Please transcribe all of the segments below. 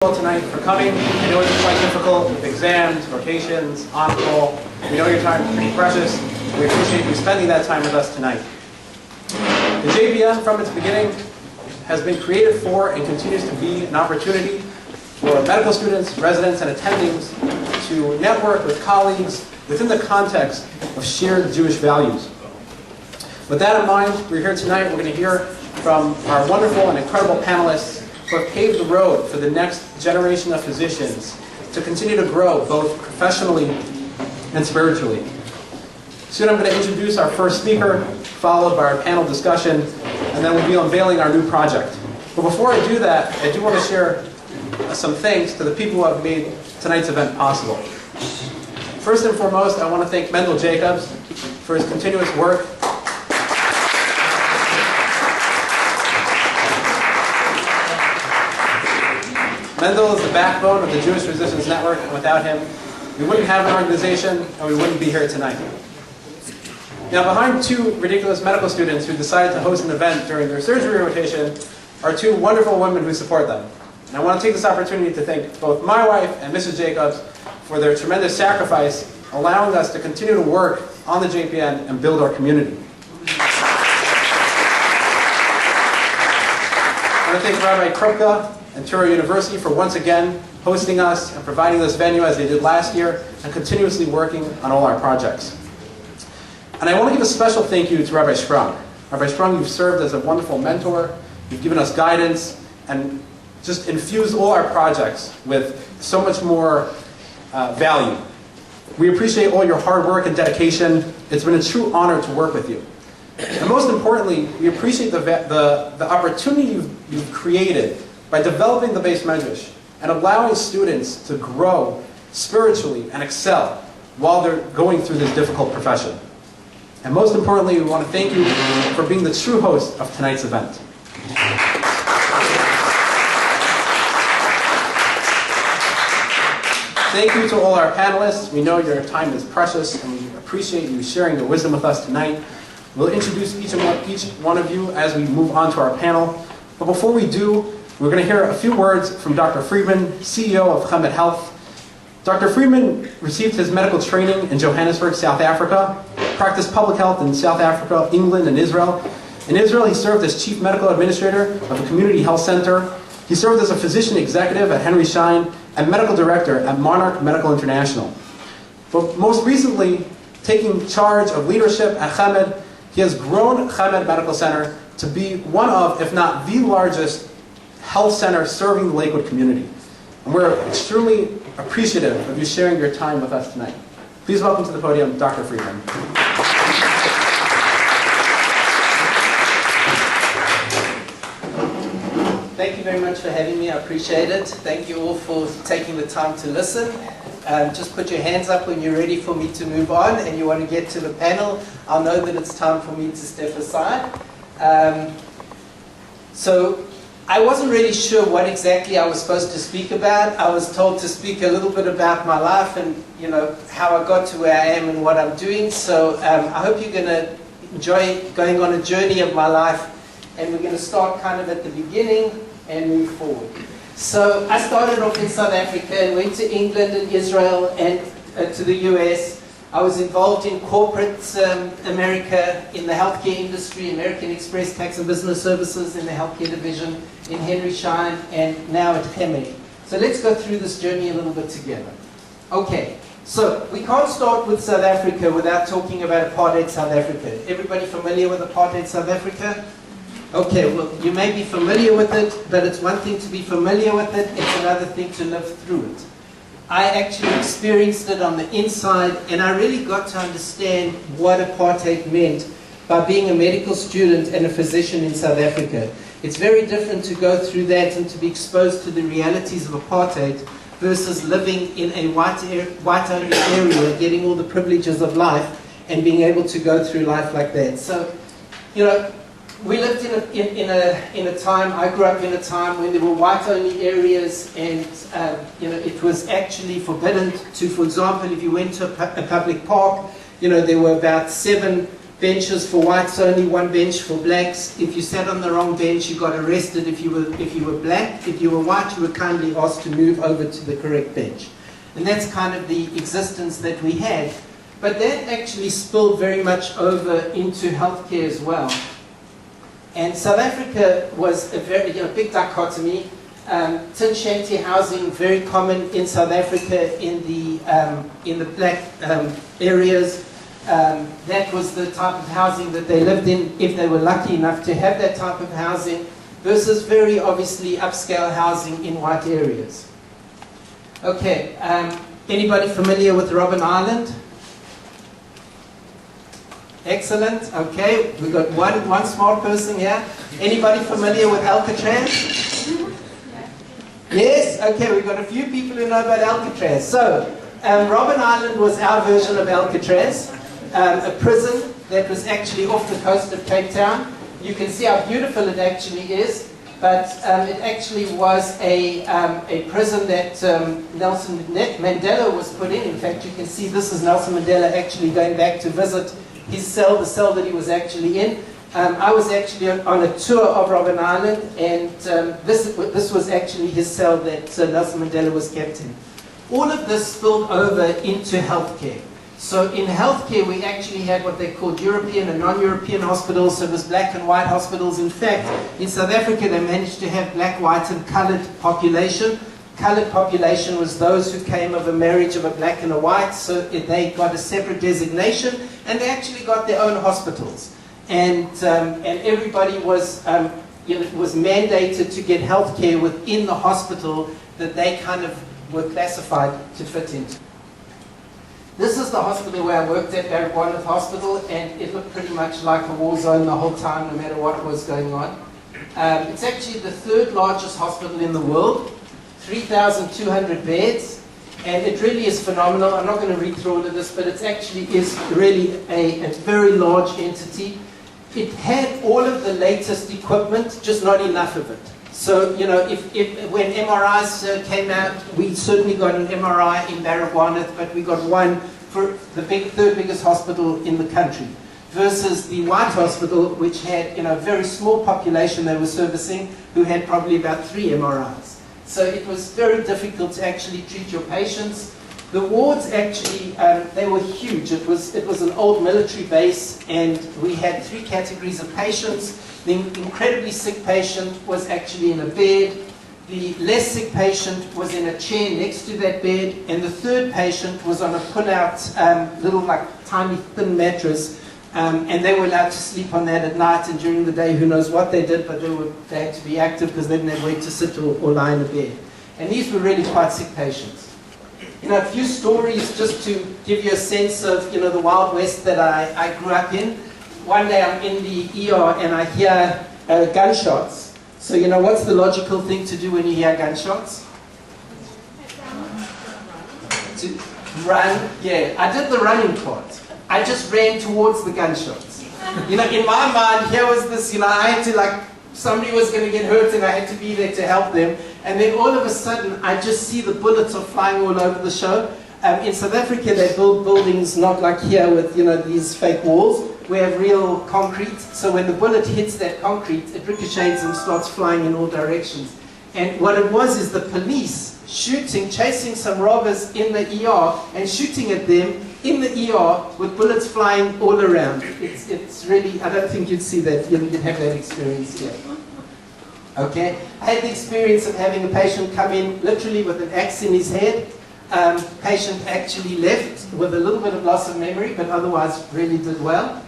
tonight for coming. I know it's quite difficult with exams, rotations, on-call. We know your time is pretty precious. We appreciate you spending that time with us tonight. The JPN, from its beginning, has been created for and continues to be an opportunity for medical students, residents, and attendings to network with colleagues within the context of shared Jewish values. With that in mind, we're here tonight. We're going to hear from our wonderful and incredible panelists who have paved the road for the next generation of physicians to continue to grow both professionally and spiritually. Soon I'm going to introduce our first speaker, followed by our panel discussion, and then we'll be unveiling our new project. But before I do that, I do want to share some thanks to the people who have made tonight's event possible. First and foremost, I want to thank Mendel Jacobs for his continuous work. Mendel is the backbone of the Jewish Physicians Network, and without him, we wouldn't have an organization and we wouldn't be here tonight. Now, behind two ridiculous medical students who decided to host an event during their surgery rotation are two wonderful women who support them. And I want to take this opportunity to thank both my wife and Mrs. Jacobs for their tremendous sacrifice, allowing us to continue to work on the JPN and build our community. I want to thank Rabbi Krupka and Touro University for once again hosting us and providing this venue as they did last year and continuously working on all our projects. And I want to give a special thank you to Rabbi Sprung. Rabbi Sprung, you've served as a wonderful mentor, you've given us guidance, and just infused all our projects with so much more value. We appreciate all your hard work and dedication. It's been a true honor to work with you. And most importantly, we appreciate the opportunity you've created by developing the base medrash and allowing students to grow spiritually and excel while they're going through this difficult profession. And most importantly, we want to thank you for being the true host of tonight's event. Thank you to all our panelists. We know your time is precious and we appreciate you sharing your wisdom with us tonight. We'll introduce each one of you as we move on to our panel. But before we do, we're going to hear a few words from Dr. Friedman, CEO of CHEMED Health. Dr. Friedman received his medical training in Johannesburg, South Africa, practiced public health in South Africa, England, and Israel. In Israel, he served as chief medical administrator of a community health center. He served as a physician executive at Henry Schein and medical director at Monarch Medical International. But most recently, taking charge of leadership at CHEMED, he has grown CHEMED Medical Center to be one of, if not the largest, health center serving the Lakewood community. And we're extremely appreciative of you sharing your time with us tonight. Please welcome to the podium, Dr. Friedman. Thank you very much for having me. I appreciate it. Thank you all for taking the time to listen. Just put your hands up when you're ready for me to move on and you want to get to the panel. I'll know that it's time for me to step aside. So I wasn't really sure what exactly I was supposed to speak about. I was told to speak a little bit about my life and how I got to where I am and what I'm doing. So I hope you're going to enjoy going on a journey of my life, and we're going to start kind of at the beginning and move forward. So I started off in South Africa and went to England and Israel and to the US. I was involved in corporate America in the healthcare industry, American Express Tax and Business Services in the healthcare division, in Henry Schein, and now at CHEMED. So let's go through this journey a little bit together. Okay, so we can't start with South Africa without talking about apartheid South Africa. Everybody familiar with apartheid South Africa? Okay, well, you may be familiar with it, but it's one thing to be familiar with it, it's another thing to live through it. I actually experienced it on the inside, and I really got to understand what apartheid meant by being a medical student and a physician in South Africa. It's very different to go through that and to be exposed to the realities of apartheid versus living in a white-only area, getting all the privileges of life, and being able to go through life like that. So, we lived in a time, I grew up in a time when there were white-only areas, and it was actually forbidden to, for example, if you went to a public park, there were about 7 benches for whites only, one bench for blacks. If you sat on the wrong bench, you got arrested. If you were black, if you were white, you were kindly asked to move over to the correct bench. And that's kind of the existence that we had. But that actually spilled very much over into healthcare as well. And South Africa was a very big dichotomy. Tin shanty housing, very common in South Africa in the black areas. That was the type of housing that they lived in if they were lucky enough to have that type of housing, versus very obviously upscale housing in white areas. Okay, anybody familiar with Robben Island? Excellent. Okay, we've got one smart person here. Anybody familiar with Alcatraz? Yes? Okay, we've got a few people who know about Alcatraz. So, Robben Island was our version of Alcatraz, a prison that was actually off the coast of Cape Town. You can see how beautiful it actually is, but it actually was a prison that Nelson Mandela was put in. In fact, you can see this is Nelson Mandela actually going back to visit his cell, the cell that he was actually in. I was actually on a tour of Robben Island, and this was actually his cell that Nelson Mandela was kept in. All of this spilled over into healthcare. So in healthcare, we actually had what they called European and non-European hospitals, so it was black and white hospitals. In fact, in South Africa, they managed to have black, white, and colored population. Colored population was those who came of a marriage of a black and a white, so they got a separate designation, and they actually got their own hospitals. And everybody was, was mandated to get health care within the hospital that they kind of were classified to fit into. This is the hospital where I worked at, Baragwanath Hospital, and it looked pretty much like a war zone the whole time, no matter what was going on. It's actually the third largest hospital in the world, 3,200 beds, and it really is phenomenal. I'm not going to read through all of this, but it actually is really a very large entity. It had all of the latest equipment, just not enough of it. So, when MRIs came out, we certainly got an MRI in Baragwanath, but we got one for the third biggest hospital in the country, versus the white hospital, which had a very small population they were servicing, who had probably about 3 MRIs. So it was very difficult to actually treat your patients. The wards actually, they were huge. It was an old military base, and we had 3 categories of patients. The incredibly sick patient was actually in a bed. The less sick patient was in a chair next to that bed, and the third patient was on a pull-out little tiny thin mattress, and they were allowed to sleep on that at night, and during the day who knows what they did, but they had to be active because they didn't have way to sit or lie in a bed. And these were really quite sick patients. A few stories just to give you a sense of the Wild West that I grew up in. One day I'm in the ER and I hear gunshots. So what's the logical thing to do when you hear gunshots? To run. Yeah, I did the running part. I just ran towards the gunshots. In my mind, here was this, I had to somebody was going to get hurt and I had to be there to help them. And then all of a sudden, I just see the bullets are flying all over the show. In South Africa, they build buildings not like here with, these fake walls. We have real concrete. So when the bullet hits that concrete, it ricochets and starts flying in all directions. And what it was is the police chasing some robbers in the ER and shooting at them in the ER with bullets flying all around. It's really, I don't think you'd see that, you'd have that experience here. Okay, I had the experience of having a patient come in literally with an axe in his head. Patient actually left with a little bit of loss of memory, but otherwise really did well.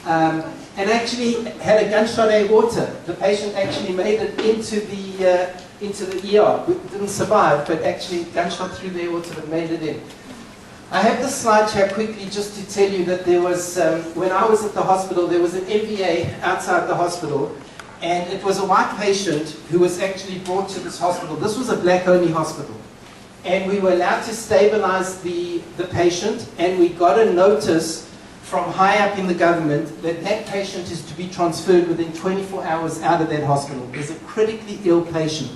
And actually had a gunshot aorta. The patient actually made it into the ER. Didn't survive, but actually gunshot through the aorta, but made it in. I have this slide here quickly just to tell you that there was, when I was at the hospital, there was an MVA outside the hospital, and it was a white patient who was actually brought to this hospital. This was a black-only hospital. And we were allowed to stabilize the patient, and we got a notice from high up in the government that that patient is to be transferred within 24 hours out of that hospital. There's a critically ill patient.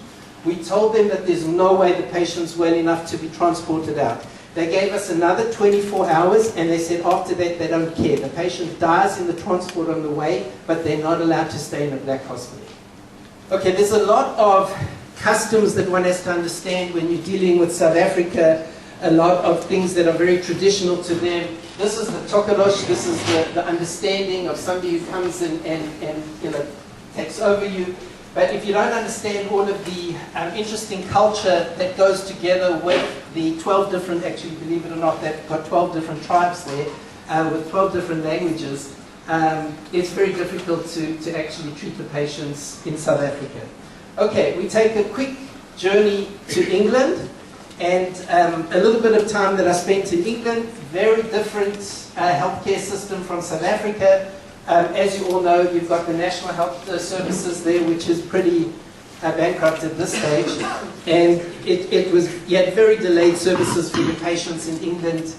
We told them that there's no way the patient's well enough to be transported out. They gave us another 24 hours, and they said after that they don't care. The patient dies in the transport on the way, but they're not allowed to stay in a black hospital. Okay, there's a lot of customs that one has to understand when you're dealing with South Africa, a lot of things that are very traditional to them. This is the tokolosh, this is the understanding of somebody who comes and takes over you. But if you don't understand all of the interesting culture that goes together with the 12 different, actually believe it or not, they've got 12 different tribes there with 12 different languages, it's very difficult to actually treat the patients in South Africa. Okay, we take a quick journey to England, and a little bit of time that I spent in England. Very different healthcare system from South Africa. As you all know, you've got the National Health Services there, which is pretty bankrupt at this stage. And you had very delayed services for your patients in England.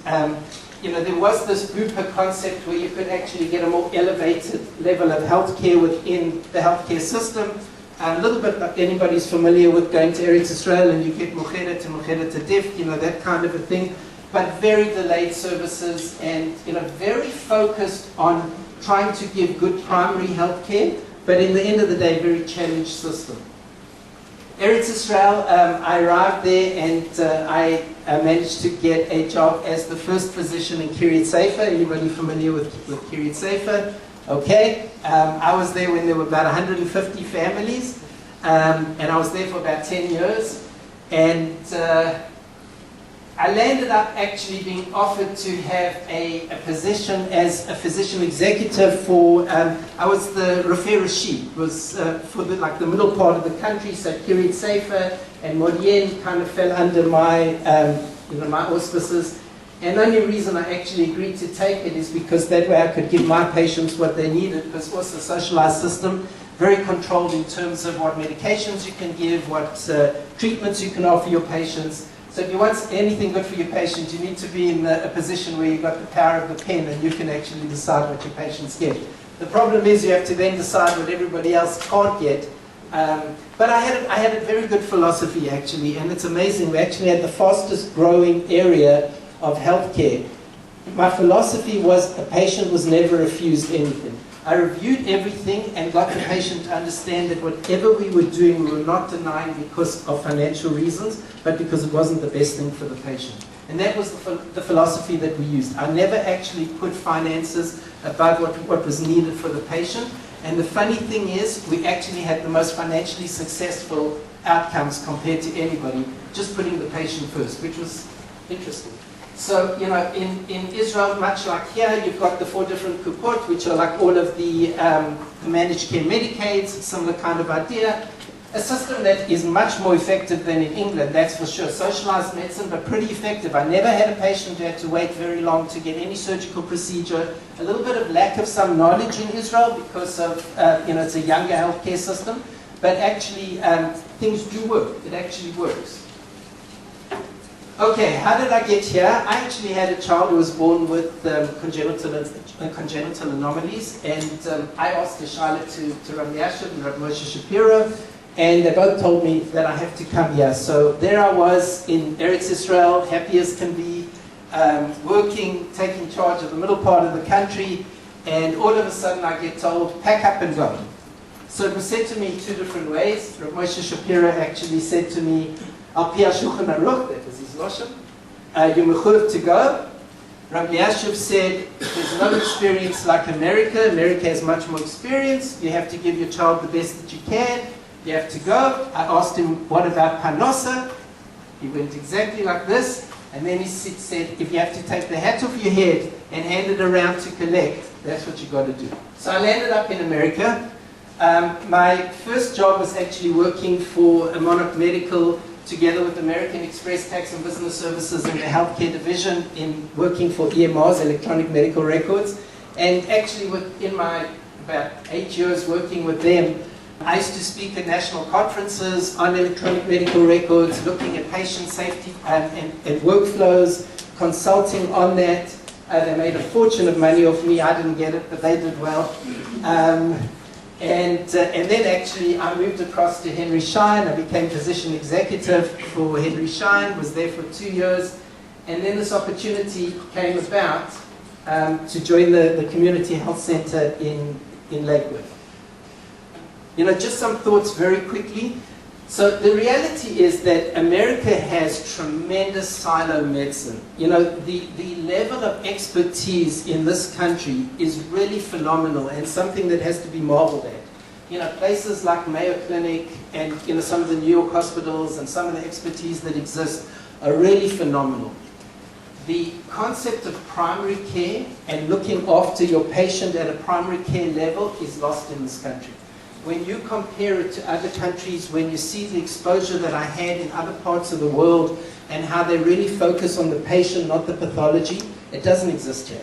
There was this Bupa concept where you could actually get a more elevated level of healthcare within the healthcare system. A little bit like anybody's familiar with going to Eretz Israel and you get Mukhera to Dif, that kind of a thing. But very delayed services and very focused on trying to give good primary health care, but in the end of the day, very challenged system. Eretz Israel, I arrived there and I managed to get a job as the first physician in Kiryat Sefer. Anybody familiar with Kiryat Sefer? Okay. I was there when there were about 150 families, and I was there for about 10 years. And I landed up actually being offered to have a position as a physician executive for, I was the Rafeh Rashid, was for the middle part of the country, so Kiryat Sefer and Modien kind of fell under my, my auspices. And the only reason I actually agreed to take it is because that way I could give my patients what they needed. Because it was a socialized system, very controlled in terms of what medications you can give, what treatments you can offer your patients. So if you want anything good for your patient, you need to be in a position where you've got the power of the pen and you can actually decide what your patients get. The problem is you have to then decide what everybody else can't get. But I had a very good philosophy actually, and it's amazing. We actually had the fastest growing area of healthcare. My philosophy was a patient was never refused anything. I reviewed everything and got the patient to understand that whatever we were doing, we were not denying because of financial reasons, but because it wasn't the best thing for the patient. And that was the philosophy that we used. I never actually put finances above what was needed for the patient. And the funny thing is, we actually had the most financially successful outcomes compared to anybody, just putting the patient first, which was interesting. So, in Israel, much like here, you've got the 4 different kupot, which are like all of the managed care Medicaids, similar kind of idea. A system that is much more effective than in England, that's for sure. Socialized medicine, but pretty effective. I never had a patient who had to wait very long to get any surgical procedure. A little bit of lack of some knowledge in Israel because of, it's a younger healthcare system. But actually, things do work. It actually works. Okay, how did I get here? I actually had a child who was born with congenital anomalies, and I asked the Charlotte to Rabbi Yashiv and Rabbi Moshe Shapiro, and they both told me that I have to come here. So there I was in Eretz Israel, happy as can be, working, taking charge of the middle part of the country, and all of a sudden I get told, pack up and go. So it was said to me 2 different ways. Rabbi Moshe Shapiro actually said to me, Al Pi HaShulchan Aruch, that was his Lashon, you're mechuyev to go. Rabbi Yashiv said, there's no experience like America. America has much more experience. You have to give your child the best that you can. You have to go. I asked him, what about Panosa? He went exactly like this. And then he said, if you have to take the hat off your head and hand it around to collect, that's what you got to do. So I landed up in America. My first job was actually working for a Monarch Medical together with American Express Tax and Business Services in the healthcare division in working for EMRs, electronic medical records. And actually within my about 8 years working with them, I used to speak at national conferences on electronic medical records, looking at patient safety and workflows, consulting on that. They made a fortune of money off me. I didn't get it, but they did well. And then actually I moved across to Henry Schein. I became physician executive for Henry Schein, was there for 2 years. And then this opportunity came about to join the community health center in Lakewood. You know, just some thoughts very quickly. So the reality is that America has tremendous silo medicine. You know, the level of expertise in this country is really phenomenal and something that has to be marveled at. You know, places like Mayo Clinic and, you know, some of the New York hospitals and some of the expertise that exists are really phenomenal. The concept of primary care and looking after your patient at a primary care level is lost in this country. When you compare it to other countries, when you see the exposure that I had in other parts of the world and how they really focus on the patient, not the pathology, it doesn't exist here.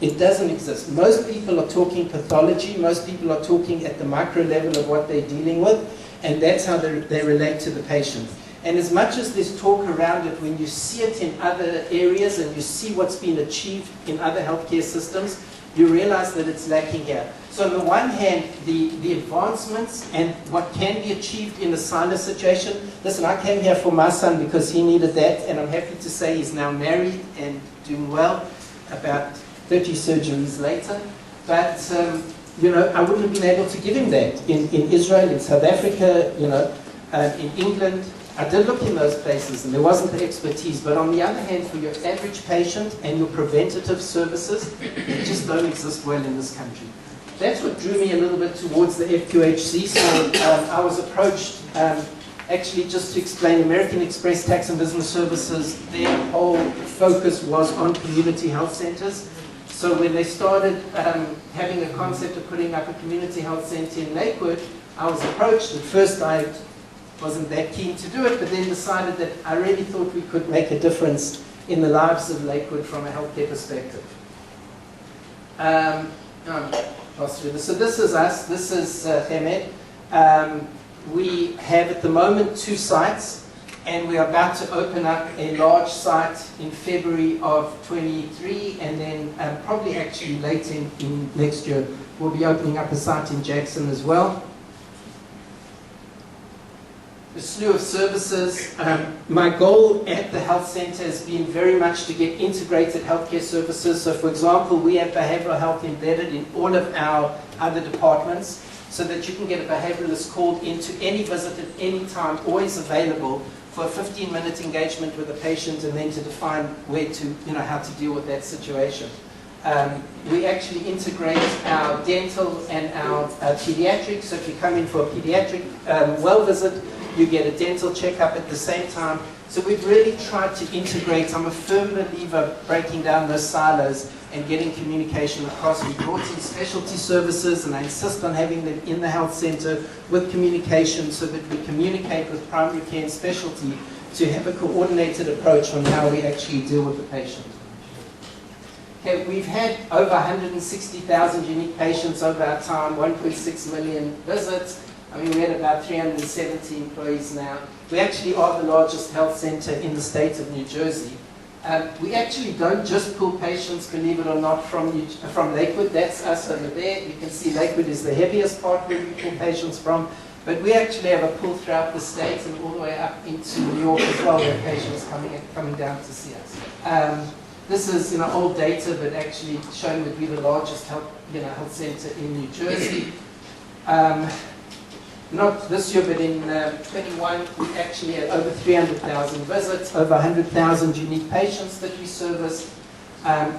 It doesn't exist. Most people are talking pathology, most people are talking at the micro level of what they're dealing with, and that's how they relate to the patient. And as much as there's talk around it, when you see it in other areas and you see what's been achieved in other healthcare systems, you realize that it's lacking here. So on the one hand, the advancements and what can be achieved in a silo situation. Listen, I came here for my son because he needed that, and I'm happy to say he's now married and doing well, about 30 surgeries later. But, you know, I wouldn't have been able to give him that in Israel, in South Africa, you know, in England. I did look in those places and there wasn't the expertise, but on the other hand, for your average patient and your preventative services, they just don't exist well in this country. That's what drew me a little bit towards the FQHC. So I was approached, actually just to explain, American Express Tax and Business Services, their whole focus was on community health centers. So when they started having a concept of putting up a community health center in Lakewood, I was approached. At first I wasn't that keen to do it, but then decided that I really thought we could make a difference in the lives of Lakewood from a healthcare perspective. So this is us, this is CHEMED. We have at the moment 2 sites, and we are about to open up a large site in February of 23, and then probably actually late in next year, we'll be opening up a site in Jackson as well. A slew of services. My goal at the health center has been very much to get integrated healthcare services. So for example, we have behavioral health embedded in all of our other departments so that you can get a behavioralist called into any visit at any time, always available for a 15-minute engagement with the patient and then to define where to, you know, how to deal with that situation. We actually integrate our dental and our pediatrics. So if you come in for a pediatric well visit, you get a dental checkup at the same time. So we've really tried to integrate. I'm a firm believer of breaking down those silos and getting communication across. We brought in specialty services, and I insist on having them in the health center with communication so that we communicate with primary care and specialty to have a coordinated approach on how we actually deal with the patient. Okay, we've had over 160,000 unique patients over our time, 1.6 million visits. I mean, we had about 370 employees now. We actually are the largest health center in the state of New Jersey. We actually don't just pull patients, believe it or not, from Lakewood. That's us over there. You can see Lakewood is the heaviest part where we pull patients from. But we actually have a pull throughout the state and all the way up into New York as well, where patients coming down to see us. This is, you know, old data, but actually showing that we're the largest health center in New Jersey. Not this year, but in 21, we actually had over 300,000 visits, over 100,000 unique patients that we service.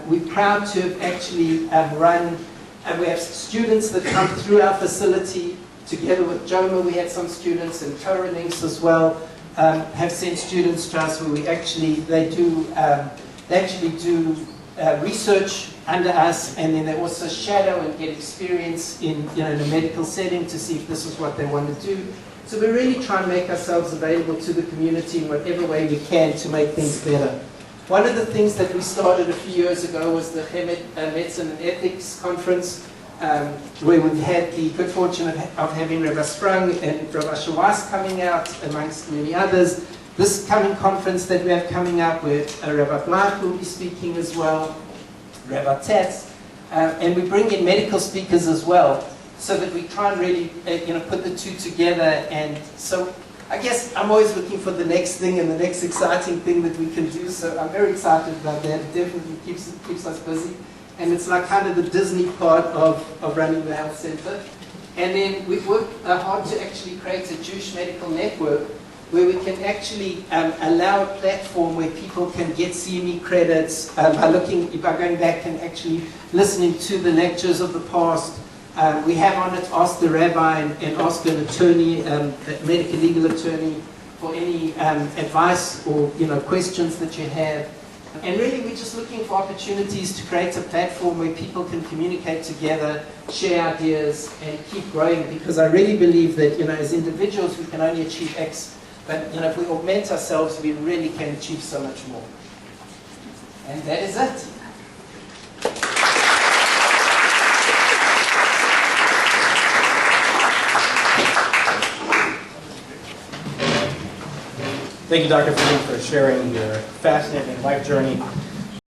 We're proud to have actually run, and we have students that come through our facility. Together with JOMA, we had some students, and Torah Links as well have sent students to us where they actually do research under us, and then they also shadow and get experience in a medical setting to see if this is what they want to do. So we really try and make ourselves available to the community in whatever way we can to make things better. One of the things that we started a few years ago was the CHEMED Medicine and Ethics Conference, where we had the good fortune of having Rabbi Sprung and Rabbi Shawaz coming out, amongst many others. This coming conference that we have coming up, where Rabbi Black will be speaking as well, Rabbi Tats, and we bring in medical speakers as well, so that we try and really put the two together. And so I guess I'm always looking for the next thing and the next exciting thing that we can do, so I'm very excited about that. It definitely keeps us busy. And it's like kind of the Disney part of running the health center. And then we've worked hard to actually create a Jewish medical network where we can actually allow a platform where people can get CME credits by going back and actually listening to the lectures of the past. We have on it Ask the Rabbi and Ask an Attorney, a medical legal attorney, for any advice or questions that you have. And really we're just looking for opportunities to create a platform where people can communicate together, share ideas, and keep growing, because I really believe that as individuals we can only achieve X, but if we augment ourselves we really can achieve so much more. And that is it. Thank you, Dr. Friedman, for sharing your fascinating life journey